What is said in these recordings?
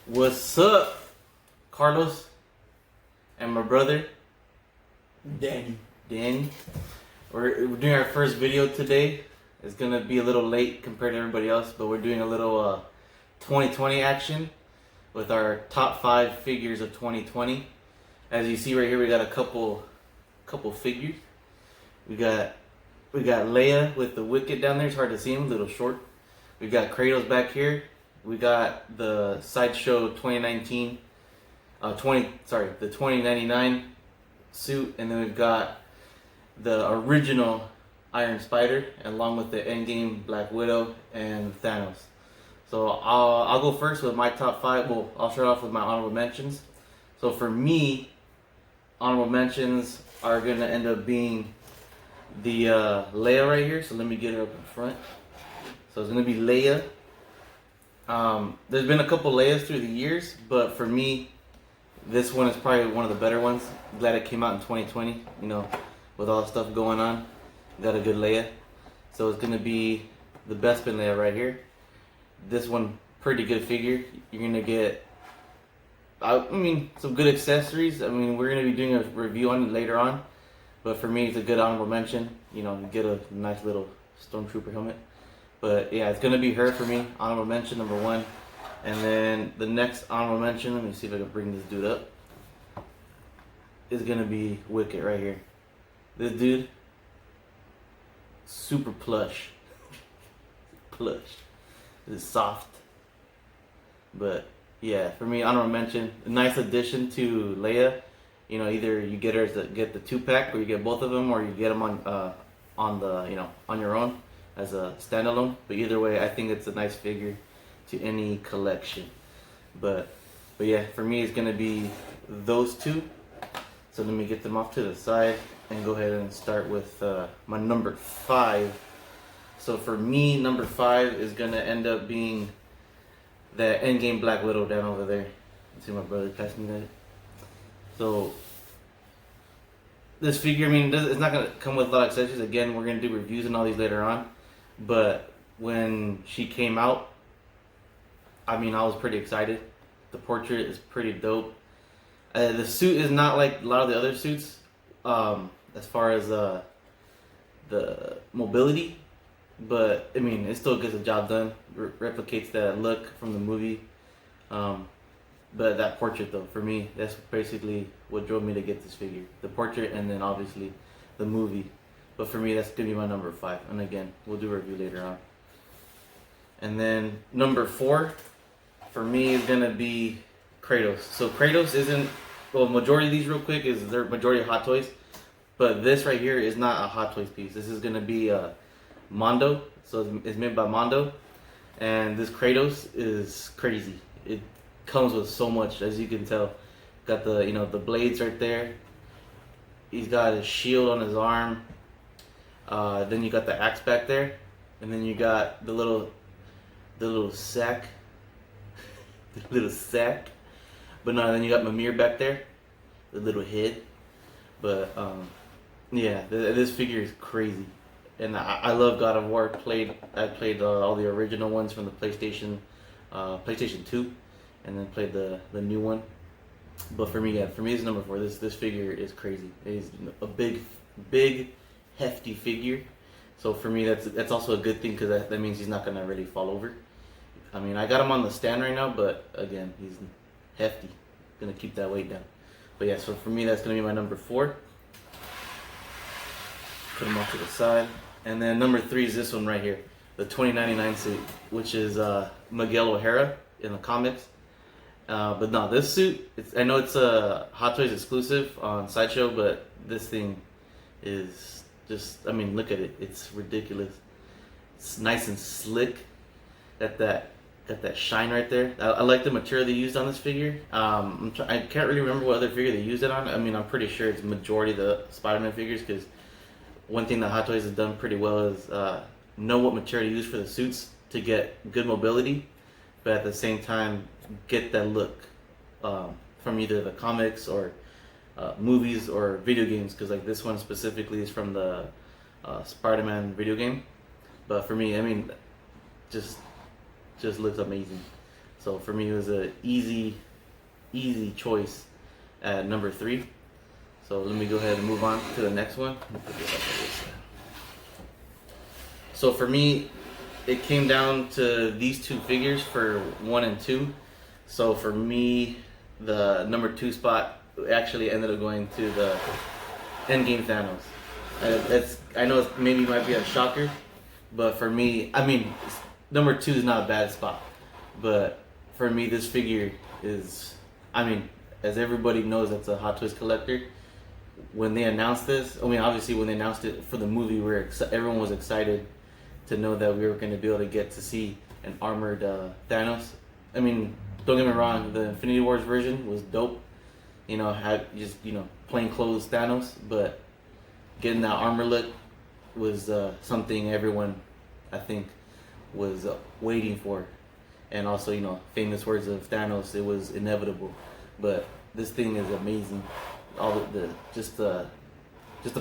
What's up, Carlos, and my brother, Danny. We're doing our first video today. It's gonna be a little late compared to everybody else, but we're doing a little 2020 action with our top 5 figures of 2020. As you see right here, we got a couple figures. We got Leia with the Wicket down there. It's hard to see him, a little short. We got Kratos back here. We got the Sideshow 2019, the 2099 suit, and then we've got the original Iron Spider, along with the Endgame Black Widow and Thanos. So I'll go first with my top 5. Well, I'll start off with my honorable mentions. So for me, honorable mentions are gonna end up being the Leia right here. So let me get her up in front. So it's gonna be Leia. There's been a couple Leias through the years, but for me, this one is probably one of the better ones. Glad it came out in 2020, with all the stuff going on. Got a good Leia. So it's gonna be the Bespin Leia right here. This one, pretty good figure. You're gonna get, some good accessories. We're gonna be doing a review on it later on, but for me, it's a good honorable mention. You get a nice little Stormtrooper helmet. But yeah, it's gonna be her for me. Honorable mention number 1, and then the next honorable mention. Let me see if I can bring this dude up. Is gonna be Wicket right here. This dude, super plush. This is soft. But yeah, for me, honorable mention. A nice addition to Leia. Either you get her get the 2-pack, or you get both of them, or you get them on your own as a standalone. But either way, I think it's a nice figure to any collection. But yeah, for me, it's gonna be those two. So let me get them off to the side and go ahead and start with my number 5. So for me, number 5 is gonna end up being that Endgame Black Widow down over there. Let's see, my brother passed me that. So this figure, it's not gonna come with a lot of accessories. Again, we're gonna do reviews and all these later on. But when she came out, I was pretty excited. The portrait is pretty dope. The suit is not like a lot of the other suits, as far as the mobility, but it still gets the job done. Replicates that look from the movie. But that portrait, though, for me, that's basically what drove me to get this figure. The portrait, and then obviously the movie. But for me, that's gonna be my number 5. And again, we'll do a review later on. And then number 4 for me is gonna be Kratos. So Kratos isn't, majority of these, real quick, is they're majority of Hot Toys. But this right here is not a Hot Toys piece. This is gonna be Mondo. So it's made by Mondo. And this Kratos is crazy. It comes with so much, as you can tell. Got the the blades right there. He's got his shield on his arm. Then you got the axe back there, and then you got the little sack, But no, then you got Mimir back there, the little head. But yeah, this figure is crazy, and I love God of War. I played all the original ones from the PlayStation 2, and then played the new one. But for me, it's number 4. This figure is crazy. It's a big, hefty figure. So for me, that's also a good thing, because that means he's not gonna really fall over. I got him on the stand right now, but again, he's hefty. Gonna keep that weight down. But yeah, so for me, that's gonna be my number 4. Put him off to the side. And then number 3 is this one right here, the 2099 suit, which is Miguel O'Hara in the comics. But no, this suit, I know it's a Hot Toys exclusive on Sideshow, but this thing is just, look at it. It's ridiculous. It's nice and slick. Got that shine right there. I like the material they used on this figure. I can't really remember what other figure they used it on. I'm pretty sure it's majority of the Spider-Man figures, because one thing that Hot Toys has done pretty well is know what material to use for the suits to get good mobility, but at the same time get that look from either the comics or movies or video games, because like this one specifically is from the Spider-Man video game. But for me, just looks amazing. So for me, it was a easy choice at number 3. So let me go ahead and move on to the next one. So for me, it came down to these 2 figures for 1 and 2. So for me, the number 2 spot actually ended up going to the Endgame Thanos. I know it maybe might be a shocker, but for me, I mean, number 2 is not a bad spot. But for me, this figure is, I mean, as everybody knows that's a Hot Toys collector, when they announced this, I mean, obviously when they announced it for the movie, everyone was excited to know that we were going to be able to get to see an armored Thanos. I mean, don't get me wrong, the Infinity Wars version was dope. You know, had just, you know, plain clothes Thanos, but getting that armor look was something everyone, I think, was waiting for. And also, you know, famous words of Thanos, it was inevitable. But this thing is amazing. All the just the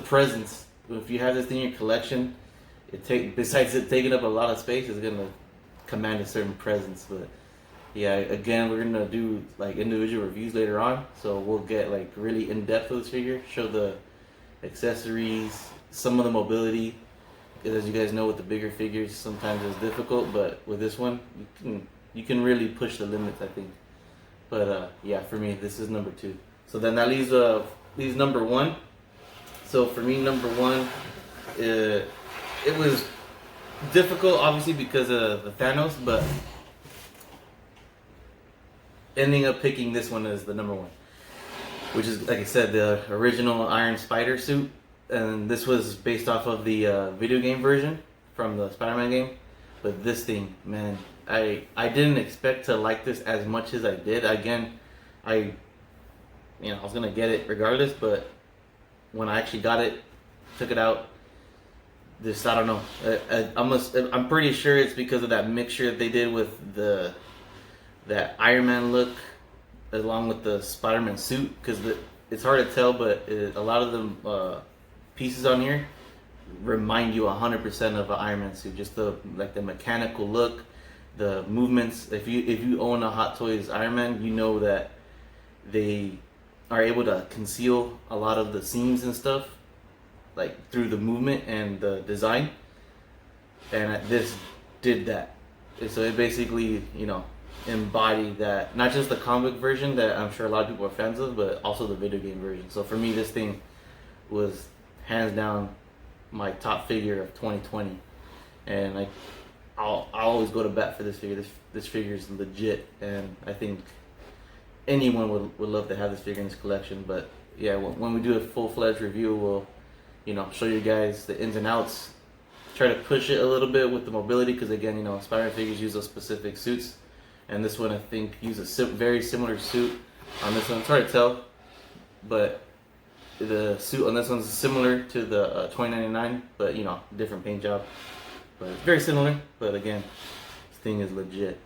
presence. If you have this thing in your collection, besides it taking up a lot of space, it's gonna command a certain presence. But yeah, again, we're gonna do like individual reviews later on, so we'll get like really in depth with this figure, show the accessories, some of the mobility. Because as you guys know, with the bigger figures, sometimes it's difficult, but with this one, you can really push the limits, I think. But yeah, for me, this is number 2. So then that leaves number 1. So for me, number 1, it was difficult, obviously, because of the Thanos, but ending up picking this one as the number 1, which is, like I said, the original Iron Spider suit. And this was based off of the video game version from the Spider-Man game. But this thing, man, I didn't expect to like this as much as I did. Again, I was gonna get it regardless, but when I actually got it, took it out, I don't know. I'm pretty sure it's because of that mixture that they did with that Iron Man look along with the Spider-Man suit. Because it's hard to tell, but a lot of the pieces on here remind you 100% of an Iron Man suit. Just the mechanical look, the movements. If you own a Hot Toys Iron Man, you know that they are able to conceal a lot of the seams and stuff, like through the movement and the design. And this did that. So it basically, embodied that. Not just the comic version that I'm sure a lot of people are fans of, but also the video game version. So for me, this thing was hands down my top figure of 2020, and I'll always go to bat for this figure. This figure is legit, and I think anyone would love to have this figure in his collection. But yeah, when we do a full-fledged review, we'll show you guys the ins and outs, try to push it a little bit with the mobility, because again, Spider-Man figures use those specific suits, and this one I think uses a very similar suit on this one. It's hard to tell, but the suit on this one's similar to the 2099, but different paint job. But it's very similar. But again, this thing is legit.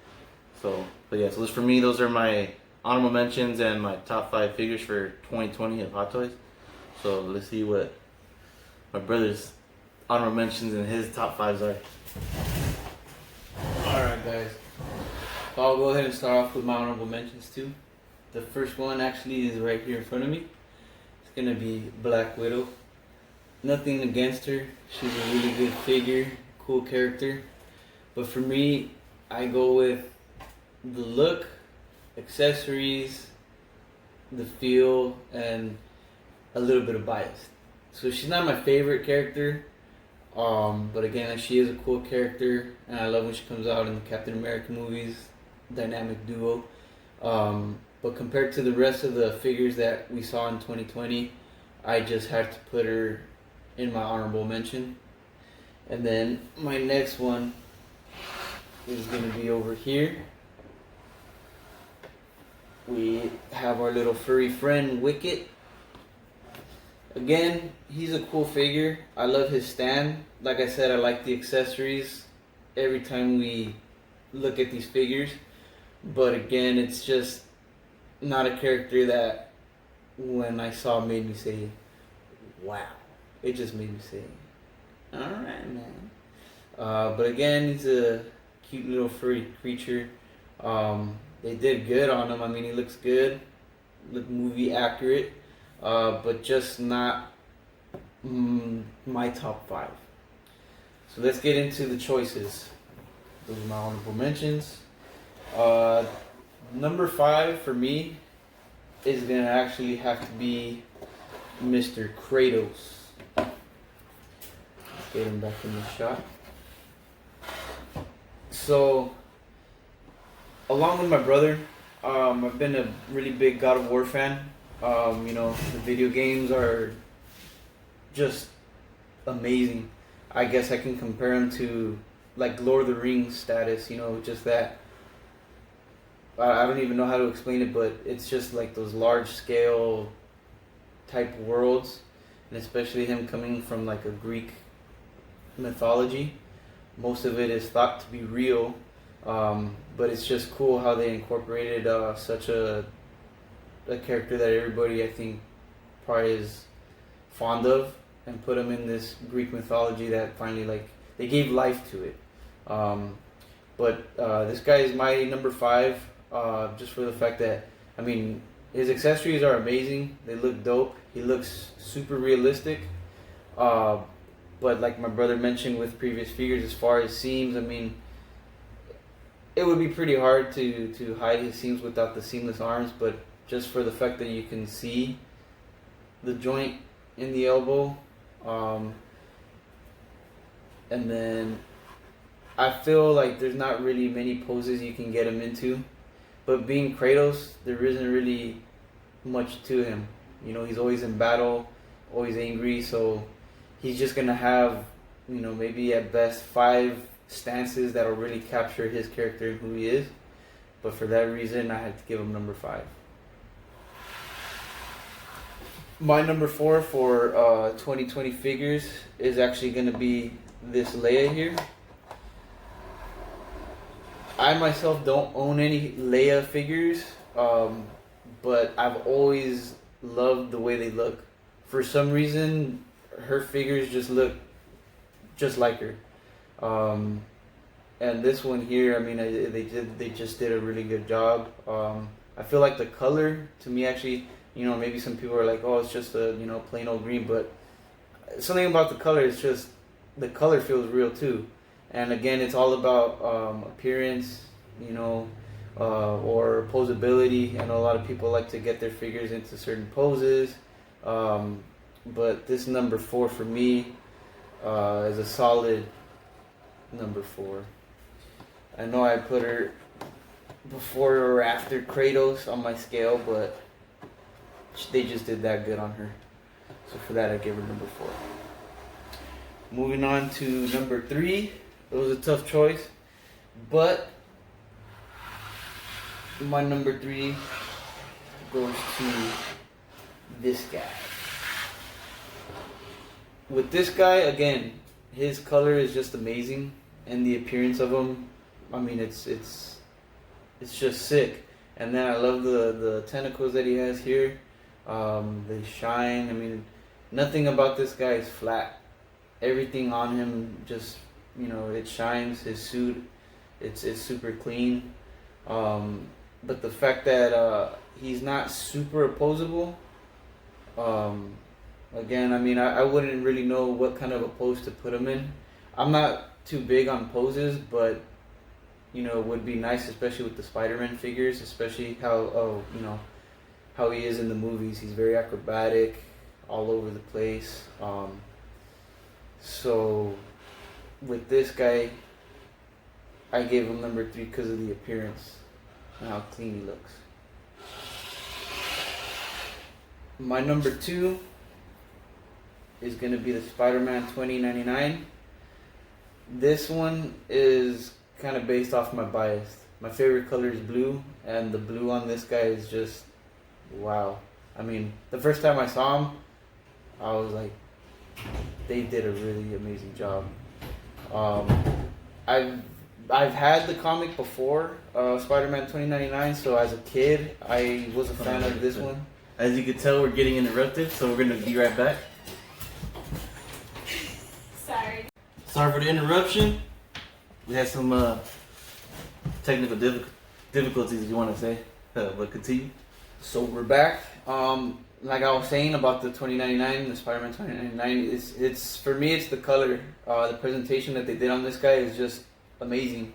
So for me, those are my honorable mentions and my top 5 figures for 2020 of Hot Toys. So let's see what my brother's honorable mentions and his top 5s are. Alright guys, I'll go ahead and start off with my honorable mentions too. The first one actually is right here in front of me. It's gonna be Black Widow. Nothing against her, she's a really good figure, cool character. But for me, I go with the look, accessories, the feel, and a little bit of bias. So she's not my favorite character, but again, she is a cool character, and I love when she comes out in the Captain America movies, dynamic duo. But compared to the rest of the figures that we saw in 2020, I just had to put her in my honorable mention. And then my next one is going to be over here. We have our little furry friend, Wicket. Again, he's a cool figure. I love his stand. Like I said, I like the accessories every time we look at these figures. But again, it's just not a character that when I saw made me say, wow. It just made me say, alright, man. But again, he's a cute little furry creature. They did good on him. I mean, he looks good, look movie accurate, but just not my top 5. So let's get into the choices. Those are my honorable mentions. Number 5 for me is gonna actually have to be Mr. Kratos. Get him back in the shot. So, along with my brother, I've been a really big God of War fan. The video games are just amazing. I guess I can compare them to like Lord of the Rings status, just that. I don't even know how to explain it, but it's just like those large scale type worlds, and especially him coming from like a Greek mythology. Most of it is thought to be real, but it's just cool how they incorporated such a character that everybody, I think, probably is fond of, and put him in this Greek mythology that finally, they gave life to it. But this guy is my number 5, just for the fact that, I mean, his accessories are amazing. They look dope. He looks super realistic. But like my brother mentioned with previous figures, as far as seams, I mean, it would be pretty hard to hide his seams without the seamless arms, but just for the fact that you can see the joint in the elbow, and then I feel like there's not really many poses you can get him into, but being Kratos, there isn't really much to him. He's always in battle, always angry, so he's just gonna have, maybe at best 5 stances that'll really capture his character and who he is. But for that reason, I had to give him number 5. My number 4 for 2020 figures is actually gonna be this Leia here. I myself don't own any Leia figures, but I've always loved the way they look. For some reason, her figures just look just like her. And this one here, I mean, they just did a really good job. I feel like the color, to me, actually, maybe some people are like, oh, it's just a plain old green, but something about the color is just, the color feels real too. And again, it's all about appearance, or posability. I know a lot of people like to get their figures into certain poses, but this number 4 for me is a solid number 4. I know I put her before or after Kratos on my scale, but they just did that good on her. So for that, I gave her number 4. Moving on to number 3. It was a tough choice, but my number 3 goes to this guy. With this guy, again, his color is just amazing, and the appearance of him, I mean, it's just sick. And then I love the tentacles that he has here. They shine. I mean, nothing about this guy is flat. Everything on him just, it shines. His suit, it's super clean. But the fact that he's not super opposable, again, I mean, I wouldn't really know what kind of a pose to put him in. I'm not too big on poses, but it would be nice, especially with the Spider-Man figures, especially how he is in the movies. He's very acrobatic, all over the place. So with this guy, I gave him number 3 because of the appearance and how clean he looks. My number 2 is going to be the Spider-Man 2099. This one is kind of based off my bias. My favorite color is blue, and the blue on this guy is just wow. I mean, the first time I saw him, I was like, they did a really amazing job. I've had the comic before, Spider-Man 2099, so as a kid, I was a fan of this one. As you can tell, we're getting interrupted, so we're going to be right back. Sorry for the interruption. We had some technical difficulties you want to say, but continue. So we're back. Like I was saying about the 2099, the Spider-Man 2099, it's for me it's the color. The presentation that they did on this guy is just amazing.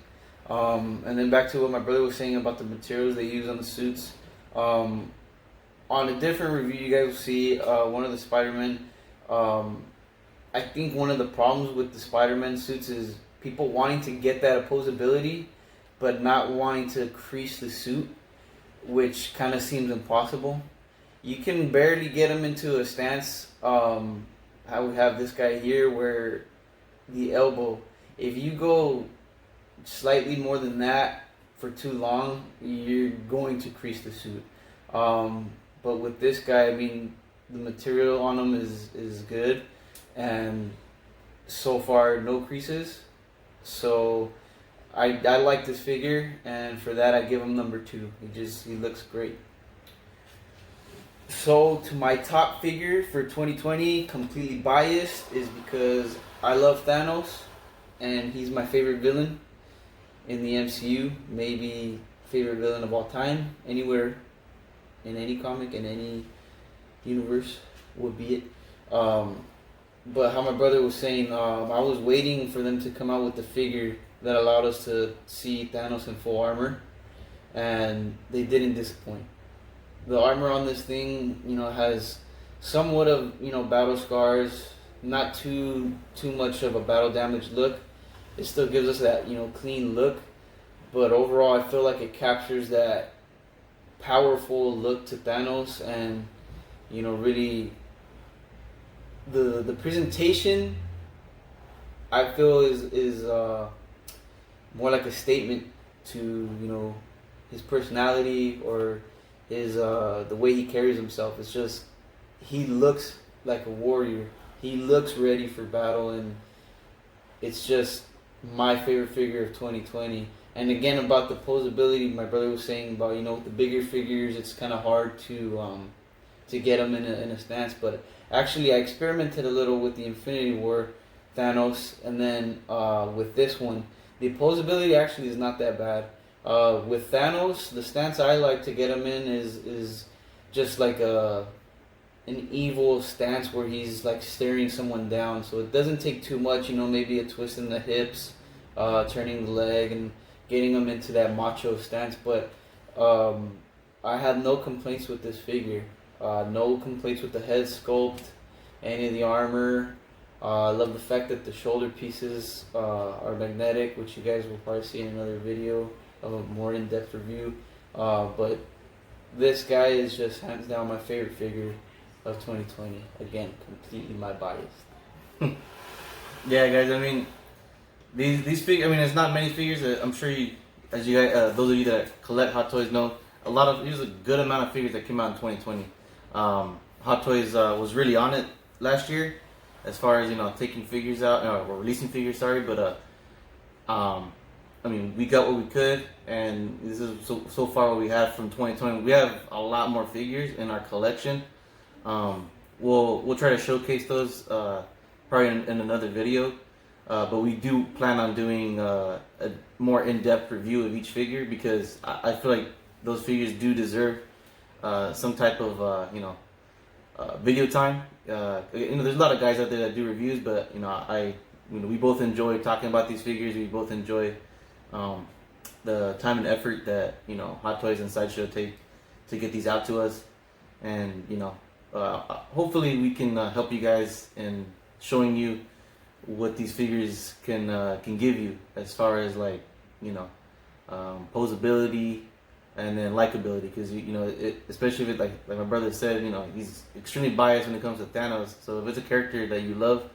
And then back to what my brother was saying about the materials they use on the suits. On a different review, you guys will see one of the Spider-Man. I think one of the problems with the Spider-Man suits is people wanting to get that opposability, but not wanting to crease the suit, which kind of seems impossible. You can barely get him into a stance. How we have this guy here, where the elbow, if you go slightly more than that for too long, you're going to crease the suit. But with this guy, I mean, the material on him is good, and so far no creases. So I like this figure, and for that I give him number 2. He looks great. So to my top figure for 2020, completely biased, is because I love Thanos, and he's my favorite villain in the MCU. Maybe favorite villain of all time, anywhere, in any comic, in any universe would be it. But how my brother was saying, I was waiting for them to come out with the figure that allowed us to see Thanos in full armor, and they didn't disappoint. The armor on this thing, has somewhat of, battle scars, not too much of a battle damaged look. It still gives us that, clean look, but overall I feel like it captures that powerful look to Thanos, and, really the presentation I feel is more like a statement to, his personality, or his the way he carries himself. It's just, he looks like a warrior. He looks ready for battle, and it's just my favorite figure of 2020. And again, about the posability, my brother was saying about, with the bigger figures, it's kind of hard to get them in a stance. But actually, I experimented a little with the Infinity War Thanos, and then with this one, the posability actually is not that bad. With Thanos, the stance I like to get him in is just like an evil stance where he's like staring someone down. So it doesn't take too much, maybe a twist in the hips, turning the leg, and getting him into that macho stance. But I have no complaints with this figure. No complaints with the head sculpt, any of the armor. I love the fact that the shoulder pieces are magnetic, which you guys will probably see in another video of a more in-depth review. But this guy is just hands down my favorite figure of 2020. Again, completely my bias. Yeah, guys. I mean, these figures. I mean, it's not many figures. I'm sure you, as you guys, those of you that collect Hot Toys know, there's a good amount of figures that came out in 2020. Hot Toys was really on it last year, as far as taking figures out, or releasing figures. Sorry, but I mean, we got what we could, and this is so far what we have from 2020. We have a lot more figures in our collection. We'll try to showcase those probably in another video, but we do plan on doing a more in-depth review of each figure, because I feel like those figures do deserve some type of video time. There's a lot of guys out there that do reviews, but we both enjoy talking about these figures. We both enjoy the time and effort that Hot Toys and Sideshow take to get these out to us, and hopefully we can help you guys in showing you what these figures can give you, as far as like posability and then likability, because especially if it, like my brother said, he's extremely biased when it comes to Thanos. So if it's a character that you love,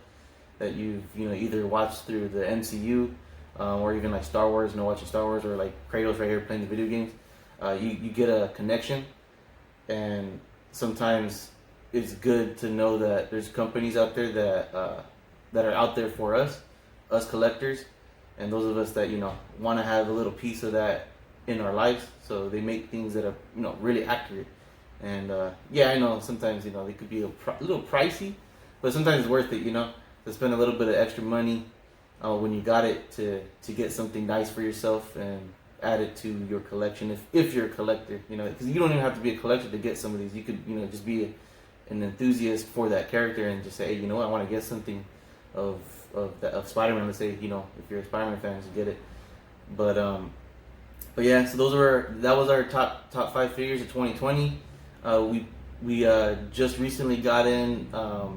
that you've either watched through the MCU, or even like Star Wars, watching Star Wars, or like Kratos right here playing the video games, you get a connection. And sometimes it's good to know that there's companies out there that are out there for us collectors, and those of us that want to have a little piece of that in our lives. So they make things that are really accurate. And I know sometimes they could be a little pricey, but sometimes it's worth it, to spend a little bit of extra money when you got it, to get something nice for yourself. And add it to your collection if you're a collector. You know, because you don't even have to be a collector to get some of these. You could, you know, just be an enthusiast for that character and just say, hey, you know what, I want to get something of Spider-Man. Let's say, you know, if you're a Spider-Man fan, just get it. But yeah, so that was our top 5 figures of 2020. We just recently got in a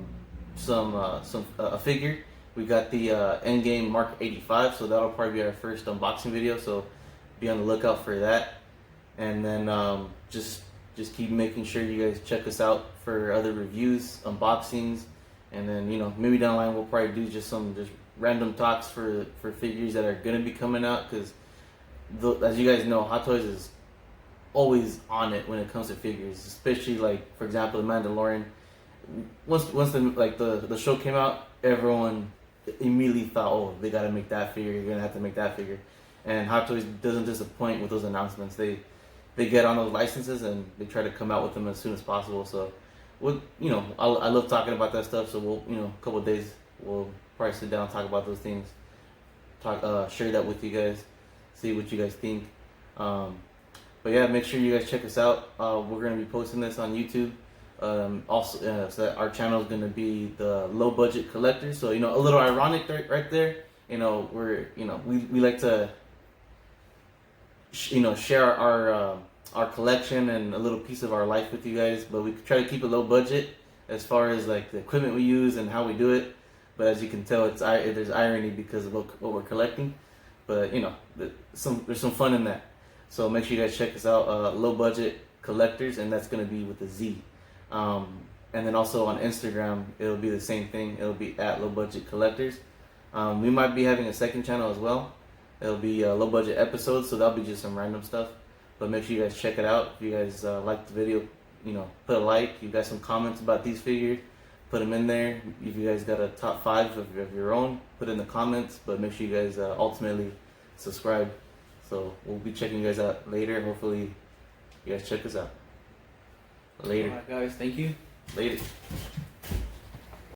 figure. We got the Endgame Mark 85, so that'll probably be our first unboxing video. So be on the lookout for that. And then just keep making sure you guys check us out for other reviews, unboxings, and then, you know, maybe down the line we'll probably do just random talks for figures that are gonna be coming out, because as you guys know, Hot Toys is always on it when it comes to figures, especially like, for example, the Mandalorian. Once the show came out, everyone immediately thought, oh, they gotta make that figure. You're gonna have to make that figure. And Hot Toys doesn't disappoint with those announcements. They get on those licenses and they try to come out with them as soon as possible. So, you know, I love talking about that stuff. So we'll, you know, a couple of days we'll probably sit down and talk about those things. Share that with you guys. See what you guys think. But yeah, make sure you guys check us out. We're gonna be posting this on YouTube. Also, so that our channel is gonna be the Low Budget Collectors. So, you know, a little ironic right there. You know, we like to share our collection and a little piece of our life with you guys, but we try to keep it low budget as far as like the equipment we use and how we do it. But as you can tell, there's irony because of what we're collecting. But, you know, there's some fun in that. So make sure you guys check us out, Low Budget Collectors, and that's gonna be with a Z. And then also on Instagram, it'll be the same thing. It'll be at Low Budget Collectors. We might be having a second channel as well. It'll be low budget episodes, so that'll be just some random stuff. But make sure you guys check it out. If you guys like the video, you know, put a like. You got some comments about these figures, put them in there. If you guys got a top 5 of your own, put it in the comments. But make sure you guys ultimately subscribe. So we'll be checking you guys out later. Hopefully you guys check us out. Later. Alright guys, thank you. Later.